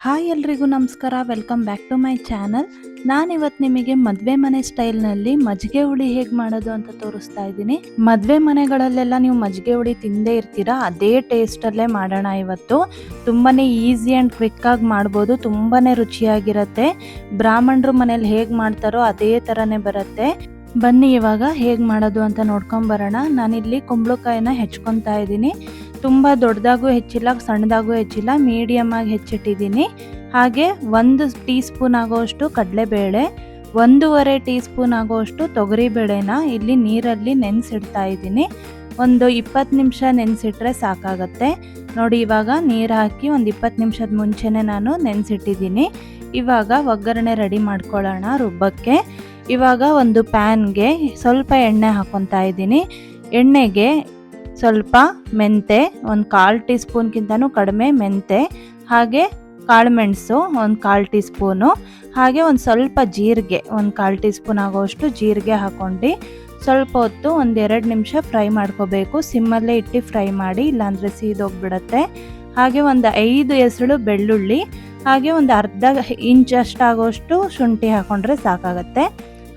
Hi ಎಲ್ರಿಗೂ ನಮಸ್ಕಾರ, welcome back to my channel. ನಾನಿವತ್ತು ನಿಮಗೆ ಮದುವೆ ಮನೆ ಸ್ಟೈಲ್ನಲ್ಲಿ ಮಜ್ಜಿಗೆ ಹುಳಿ ಹೇಗೆ ಮಾಡೋದು ಅಂತ ತೋರಿಸ್ತಾ ಇದ್ದೀನಿ. ಮದುವೆ ಮನೆಗಳಲ್ಲೆಲ್ಲ ನೀವು ಮಜ್ಜಿಗೆ ಹುಳಿ ತಿಂದೇ ಇರ್ತೀರಾ, ಅದೇ ಟೇಸ್ಟಲ್ಲೇ ಮಾಡೋಣ ಇವತ್ತು. ತುಂಬಾ ಈಸಿ ಆ್ಯಂಡ್ ಕ್ವಿಕ್ಕಾಗಿ ಮಾಡ್ಬೋದು, ತುಂಬಾ ರುಚಿಯಾಗಿರುತ್ತೆ. ಬ್ರಾಹ್ಮಣರು ಮನೇಲಿ ಹೇಗೆ ಮಾಡ್ತಾರೋ ಅದೇ ಥರನೇ ಬರುತ್ತೆ. ಬನ್ನಿ ಇವಾಗ ಹೇಗೆ ಮಾಡೋದು ಅಂತ ನೋಡ್ಕೊಂಬರೋಣ. ನಾನಿಲ್ಲಿ ಕುಂಬಳಕಾಯಿನ ಹೆಚ್ಕೊತಾ ಇದ್ದೀನಿ. ತುಂಬ ದೊಡ್ಡದಾಗೂ ಹೆಚ್ಚಿಲ್ಲ, ಸಣ್ಣದಾಗೂ ಹೆಚ್ಚಿಲ್ಲ, ಮೀಡಿಯಮ್ ಆಗಿ ಹೆಚ್ಚಿಟ್ಟಿದ್ದೀನಿ. ಹಾಗೆ 1 ಟೀ ಸ್ಪೂನ್ ಆಗೋಷ್ಟು ಕಡಲೆಬೇಳೆ, 1.5 ಟೀ ಸ್ಪೂನ್ ಆಗೋಷ್ಟು ತೊಗರಿಬೇಳೆನ ಇಲ್ಲಿ ನೀರಲ್ಲಿ ನೆನೆಸಿಡ್ತಾ ಇದ್ದೀನಿ. ಒಂದು 20 ನಿಮಿಷ ನೆನೆಸಿಟ್ರೆ ಸಾಕಾಗತ್ತೆ. ನೋಡಿ, ಇವಾಗ ನೀರು ಹಾಕಿ ಒಂದು 20 ನಿಮಿಷದ ಮುಂಚೆನೇ ನಾನು ನೆನೆಸಿಟ್ಟಿದ್ದೀನಿ. ಇವಾಗ ಒಗ್ಗರಣೆ ರೆಡಿ ಮಾಡ್ಕೊಳ್ಳೋಣ ರುಬ್ಬಕ್ಕೆ. ಇವಾಗ ಒಂದು ಪ್ಯಾನ್ಗೆ ಸ್ವಲ್ಪ ಎಣ್ಣೆ ಹಾಕ್ಕೊತಾ ಇದ್ದೀನಿ. ಎಣ್ಣೆಗೆ ಸ್ವಲ್ಪ ಮೆಂತೆ, ಒಂದು 1/4 ಟೀ ಸ್ಪೂನ್ಗಿಂತನೂ ಕಡಿಮೆ ಮೆಂತೆ, ಹಾಗೆ ಕಾಳುಮೆಣಸು ಒಂದು 1/4 ಟೀ ಸ್ಪೂನು, ಹಾಗೆ ಒಂದು ಸ್ವಲ್ಪ ಜೀರಿಗೆ, ಒಂದು 1/4 ಟೀ ಸ್ಪೂನ್ ಆಗೋಷ್ಟು ಜೀರಿಗೆ ಹಾಕ್ಕೊಂಡು ಸ್ವಲ್ಪ ಹೊತ್ತು 1-2 ನಿಮಿಷ ಫ್ರೈ ಮಾಡ್ಕೋಬೇಕು. ಸಿಮ್ಮಲ್ಲೇ ಇಟ್ಟು ಫ್ರೈ ಮಾಡಿ, ಇಲ್ಲಾಂದರೆ ಸೀದೋಗ್ಬಿಡತ್ತೆ. ಹಾಗೆ ಒಂದು 5 ಎಸಳು ಬೆಳ್ಳುಳ್ಳಿ, ಹಾಗೆ ಒಂದು ಅರ್ಧ ಇಂಚಷ್ಟಾಗೋಷ್ಟು ಶುಂಠಿ ಹಾಕ್ಕೊಂಡ್ರೆ ಸಾಕಾಗತ್ತೆ.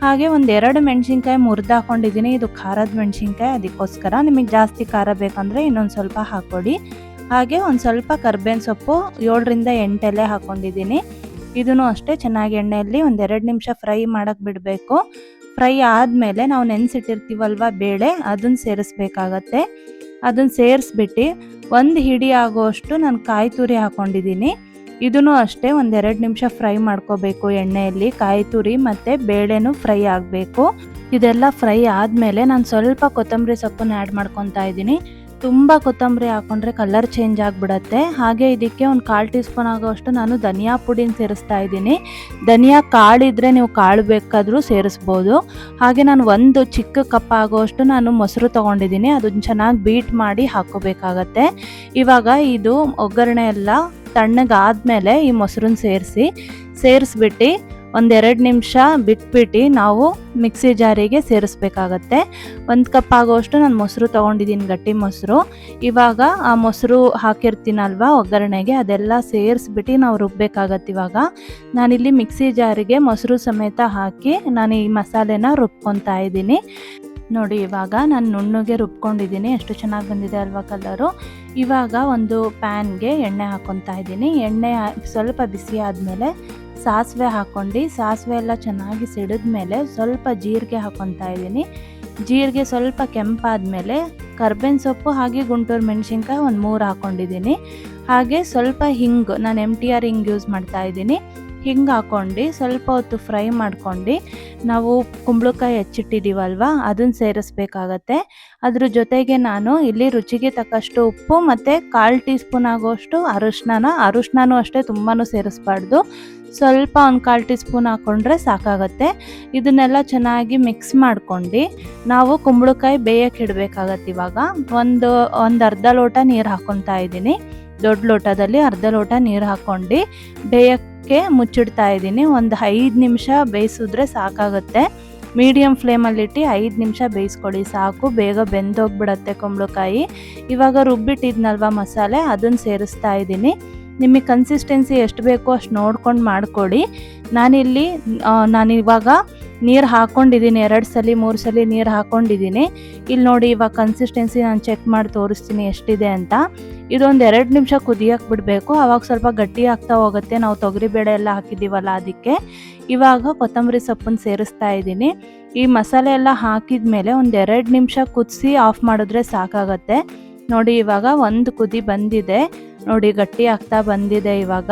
ಹಾಗೆ ಒಂದು 2 ಮೆಣಸಿನ್ಕಾಯಿ ಮುರಿದು ಹಾಕ್ಕೊಂಡಿದ್ದೀನಿ. ಇದು ಖಾರದ ಮೆಣಸಿನ್ಕಾಯಿ, ಅದಕ್ಕೋಸ್ಕರ ನಿಮಗೆ ಜಾಸ್ತಿ ಖಾರ ಬೇಕಂದರೆ ಇನ್ನೊಂದು ಸ್ವಲ್ಪ ಹಾಕ್ಕೊಡಿ. ಹಾಗೆ ಒಂದು ಸ್ವಲ್ಪ ಕರ್ಬೇವಿನ ಸೊಪ್ಪು 7ರಿಂದ 8 ಎಲೆ ಹಾಕ್ಕೊಂಡಿದ್ದೀನಿ. ಇದನ್ನು ಅಷ್ಟೇ ಚೆನ್ನಾಗಿ ಎಣ್ಣೆಯಲ್ಲಿ ಒಂದು 2 ನಿಮಿಷ ಫ್ರೈ ಮಾಡೋಕ್ಕೆ ಬಿಡಬೇಕು. ಫ್ರೈ ಆದಮೇಲೆ ನಾವು ನೆನೆಸಿಟ್ಟಿರ್ತೀವಲ್ವ ಬೇಳೆ, ಅದನ್ನು ಸೇರಿಸ್ಬೇಕಾಗತ್ತೆ. ಅದನ್ನು ಸೇರಿಸ್ಬಿಟ್ಟು ಒಂದು ಹಿಡಿ ಆಗೋಷ್ಟು ನಾನು ಕಾಯಿ ತುರಿ ಹಾಕ್ಕೊಂಡಿದ್ದೀನಿ. ಇದನ್ನು ಅಷ್ಟೇ ಒಂದು 2 ನಿಮಿಷ ಫ್ರೈ ಮಾಡ್ಕೋಬೇಕು ಎಣ್ಣೆಯಲ್ಲಿ. ಕಾಯಿ ತುರಿ ಮತ್ತು ಬೇಳೆನೂ ಫ್ರೈ ಆಗಬೇಕು. ಇದೆಲ್ಲ ಫ್ರೈ ಆದಮೇಲೆ ನಾನು ಸ್ವಲ್ಪ ಕೊತ್ತಂಬರಿ ಸೊಪ್ಪನ್ನು ಆ್ಯಡ್ ಮಾಡ್ಕೊತಾ ಇದ್ದೀನಿ. ತುಂಬ ಕೊತ್ತಂಬರಿ ಹಾಕ್ಕೊಂಡ್ರೆ ಕಲರ್ ಚೇಂಜ್ ಆಗಿಬಿಡತ್ತೆ. ಹಾಗೆ ಇದಕ್ಕೆ ಒಂದು 1/4 ಟೀ ಸ್ಪೂನ್ ಆಗೋಷ್ಟು ನಾನು ಧನಿಯಾ ಪುಡಿನ ಸೇರಿಸ್ತಾ ಇದ್ದೀನಿ. ಧನಿಯಾ ಕಾಳಿದ್ರೆ ನೀವು ಕಾಳು ಬೇಕಾದರೂ ಸೇರಿಸ್ಬೋದು. ಹಾಗೆ ನಾನು ಒಂದು ಚಿಕ್ಕ ಕಪ್ ಆಗೋಷ್ಟು ನಾನು ಮೊಸರು ತೊಗೊಂಡಿದ್ದೀನಿ. ಅದನ್ನು ಚೆನ್ನಾಗಿ ಬೀಟ್ ಮಾಡಿ ಹಾಕ್ಕೋಬೇಕಾಗತ್ತೆ. ಇವಾಗ ಇದು ಒಗ್ಗರಣೆ ಎಲ್ಲ ತಣ್ಣಗಾದ್ಮೇಲೆ ಈ ಮೊಸರನ್ನ ಸೇರಿಸ್ಬಿಟ್ಟು 1-2 ನಿಮಿಷ ಬಿಟ್ಬಿಟ್ಟು ನಾವು ಮಿಕ್ಸಿ ಜಾರಿಗೆ ಸೇರಿಸ್ಬೇಕಾಗತ್ತೆ. 1 ಕಪ್ ಆಗೋಷ್ಟು ನಾನು ಮೊಸರು ತೊಗೊಂಡಿದ್ದೀನಿ, ಗಟ್ಟಿ ಮೊಸರು. ಇವಾಗ ಆ ಮೊಸರು ಹಾಕಿರ್ತೀನಲ್ವ ಒಗ್ಗರಣೆಗೆ, ಅದೆಲ್ಲ ಸೇರಿಸ್ಬಿಟ್ಟು ನಾವು ರುಬ್ಬಬೇಕಾಗತ್ತೆ. ಇವಾಗ ನಾನಿಲ್ಲಿ ಮಿಕ್ಸಿ ಜಾರಿಗೆ ಮೊಸರು ಸಮೇತ ಹಾಕಿ ನಾನು ಈ ಮಸಾಲೆನ ರುಬ್ಕೊತಾ ಇದ್ದೀನಿ. ನೋಡಿ, ಇವಾಗ ನಾನು ನುಣ್ಣಗೆ ರುಬ್ಕೊಂಡಿದ್ದೀನಿ. ಎಷ್ಟು ಚೆನ್ನಾಗಿ ಬಂದಿದೆ ಅಲ್ವಾ ಕಲರು. ಇವಾಗ ಒಂದು ಪ್ಯಾನ್ಗೆ ಎಣ್ಣೆ ಹಾಕ್ಕೊತಾ ಇದ್ದೀನಿ. ಎಣ್ಣೆ ಸ್ವಲ್ಪ ಬಿಸಿ ಆದಮೇಲೆ ಸಾಸಿವೆ ಹಾಕ್ಕೊಂಡು, ಸಾಸಿವೆ ಎಲ್ಲ ಚೆನ್ನಾಗಿ ಸಿಡಿದ್ಮೇಲೆ ಸ್ವಲ್ಪ ಜೀರಿಗೆ ಹಾಕ್ಕೊತಾ ಇದ್ದೀನಿ. ಜೀರಿಗೆ ಸ್ವಲ್ಪ ಕೆಂಪಾದಮೇಲೆ ಕರ್ಬೇವಿನ ಸೊಪ್ಪು ಹಾಗೆ ಗುಂಟೂರು ಮೆಣಸಿನ್ಕಾಯಿ ಒಂದು 3 ಹಾಕ್ಕೊಂಡಿದ್ದೀನಿ. ಹಾಗೆ ಸ್ವಲ್ಪ ಹಿಂಗು, ನಾನು MTR ಹಿಂಗ್ ಯೂಸ್ ಮಾಡ್ತಾ ಇದ್ದೀನಿ. ಹಿಂಗೆ ಹಾಕ್ಕೊಂಡು ಸ್ವಲ್ಪ ಹೊತ್ತು ಫ್ರೈ ಮಾಡ್ಕೊಂಡು ನಾವು ಕುಂಬಳಕಾಯಿ ಹೆಚ್ಚಿಟ್ಟಿದ್ದೀವಲ್ವ ಅದನ್ನು ಸೇರಿಸ್ಬೇಕಾಗತ್ತೆ. ಅದ್ರ ಜೊತೆಗೆ ನಾನು ಇಲ್ಲಿ ರುಚಿಗೆ ತಕ್ಕಷ್ಟು ಉಪ್ಪು ಮತ್ತು 1/4 ಟೀ ಸ್ಪೂನ್ ಆಗೋಷ್ಟು ಅರಿಶಿನನೂ ಅಷ್ಟೇ ತುಂಬಾ ಸೇರಿಸ್ಬಾರ್ದು. ಸ್ವಲ್ಪ ಒಂದು 1/4 ಟೀ ಸ್ಪೂನ್ ಹಾಕ್ಕೊಂಡ್ರೆ ಸಾಕಾಗತ್ತೆ. ಇದನ್ನೆಲ್ಲ ಚೆನ್ನಾಗಿ ಮಿಕ್ಸ್ ಮಾಡ್ಕೊಂಡು ನಾವು ಕುಂಬಳಕಾಯಿ ಬೇಯಕ್ಕೆ ಇಡಬೇಕಾಗತ್ತೆ. ಇವಾಗ ಒಂದು ಅರ್ಧ ಲೋಟ ನೀರು ಹಾಕ್ಕೊತಾ ಇದ್ದೀನಿ. ದೊಡ್ಡ ಲೋಟದಲ್ಲಿ ಅರ್ಧ ಲೋಟ ನೀರು ಹಾಕ್ಕೊಂಡು ಬೇಯಕ್ಕೆ ಮುಚ್ಚಿಡ್ತಾ ಇದ್ದೀನಿ. ಒಂದು 5 ನಿಮಿಷ ಬೇಯಿಸಿದ್ರೆ ಸಾಕಾಗುತ್ತೆ. ಮೀಡಿಯಮ್ ಫ್ಲೇಮಲ್ಲಿಟ್ಟು 5 ನಿಮಿಷ ಬೇಯಿಸ್ಕೊಳ್ಳಿ ಸಾಕು, ಬೇಗ ಬೆಂದೋಗ್ಬಿಡತ್ತೆ ಕುಂಬಳಕಾಯಿ. ಇವಾಗ ರುಬ್ಬಿಟ್ಟಿದ್ನಲ್ವ ಮಸಾಲೆ, ಅದನ್ನು ಸೇರಿಸ್ತಾ ಇದ್ದೀನಿ. ನಿಮಗೆ ಕನ್ಸಿಸ್ಟೆನ್ಸಿ ಎಷ್ಟು ಬೇಕೋ ಅಷ್ಟು ನೋಡ್ಕೊಂಡು ಮಾಡ್ಕೊಳ್ಳಿ. ನಾನಿವಾಗ ನೀರು ಹಾಕ್ಕೊಂಡಿದ್ದೀನಿ, 2 ಸಲ 3 ಸಲ ನೀರು ಹಾಕ್ಕೊಂಡಿದ್ದೀನಿ. ಇಲ್ಲಿ ನೋಡಿ, ಇವಾಗ ಕನ್ಸಿಸ್ಟೆನ್ಸಿ ನಾನು ಚೆಕ್ ಮಾಡಿ ತೋರಿಸ್ತೀನಿ ಎಷ್ಟಿದೆ ಅಂತ. ಇದೊಂದು 2 ನಿಮಿಷ ಕುದಿಯಕ್ಕೆ ಬಿಡಬೇಕು, ಆವಾಗ ಸ್ವಲ್ಪ ಗಟ್ಟಿ ಆಗ್ತಾ ಹೋಗುತ್ತೆ. ನಾವು ತೊಗರಿಬೇಳೆ ಎಲ್ಲ ಹಾಕಿದ್ದೀವಲ್ಲ ಅದಕ್ಕೆ. ಇವಾಗ ಕೊತ್ತಂಬರಿ ಸೊಪ್ಪನ್ನು ಸೇರಿಸ್ತಾ ಇದ್ದೀನಿ. ಈ ಮಸಾಲೆ ಎಲ್ಲ ಹಾಕಿದ ಮೇಲೆ ಒಂದು 2 ನಿಮಿಷ ಕುದಿಸಿ ಆಫ್ ಮಾಡಿದ್ರೆ ಸಾಕಾಗತ್ತೆ. ನೋಡಿ, ಇವಾಗ ಒಂದು ಕುದಿ ಬಂದಿದೆ. ನೋಡಿ, ಗಟ್ಟಿ ಆಗ್ತಾ ಬಂದಿದೆ. ಇವಾಗ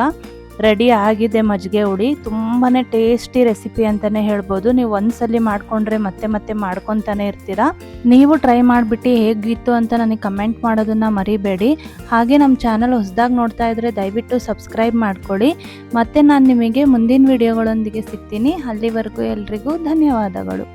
ರೆಡಿ ಆಗಿದೆ ಮಜ್ಜಿಗೆ ಹುಳಿ. ತುಂಬಾ ಟೇಸ್ಟಿ ರೆಸಿಪಿ ಅಂತಲೇ ಹೇಳ್ಬೋದು. ನೀವು ಒಂದ್ಸಲಿ ಮಾಡಿಕೊಂಡ್ರೆ ಮತ್ತೆ ಮತ್ತೆ ಮಾಡ್ಕೊತಾನೆ ಇರ್ತೀರಾ. ನೀವು ಟ್ರೈ ಮಾಡಿಬಿಟ್ಟು ಹೇಗಿತ್ತು ಅಂತ ನನಗೆ ಕಮೆಂಟ್ ಮಾಡೋದನ್ನು ಮರಿಬೇಡಿ. ಹಾಗೆ ನಮ್ಮ ಚಾನಲ್ ಹೊಸದಾಗಿ ನೋಡ್ತಾ ಇದ್ದರೆ ದಯವಿಟ್ಟು ಸಬ್ಸ್ಕ್ರೈಬ್ ಮಾಡ್ಕೊಳ್ಳಿ. ಮತ್ತು ನಾನು ನಿಮಗೆ ಮುಂದಿನ ವಿಡಿಯೋಗಳೊಂದಿಗೆ ಸಿಗ್ತೀನಿ. ಅಲ್ಲಿವರೆಗೂ ಎಲ್ರಿಗೂ ಧನ್ಯವಾದಗಳು.